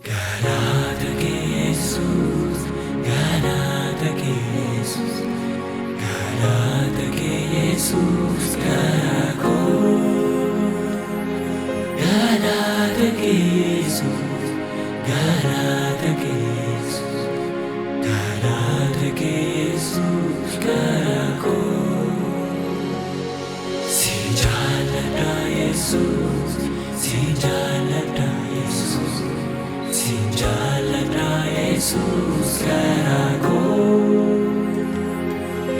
Galata que Jesus, Galata que Jesus, Galata que Jesus caracol. Galata que Jesus, Galata que Jesus, Galata que Jesus caracol. Si jalata Jesus, si jalata Jesus. Sinjalata Jesus caracol.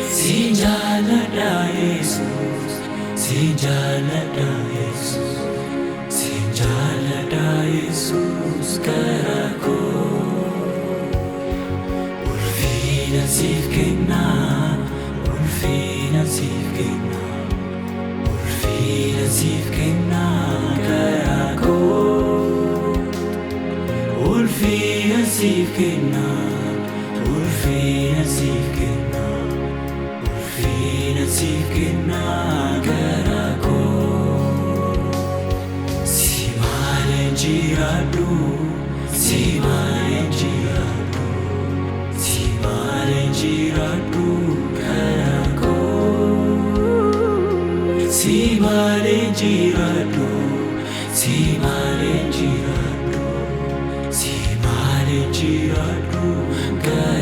Sinjalata Jesus, Sinjalata Jesus, Sinjalata Jesus caracol. Ulfina sifkina, Ulfina sifkina, Ulfina sifkina caracol. Ulfina sifkina, Ulfina sifkina, Ulfina sifkina caracol. Simale girado, Simale girado, Simale girado caracol. Simale girado, Simale girado, Simale girado caracol.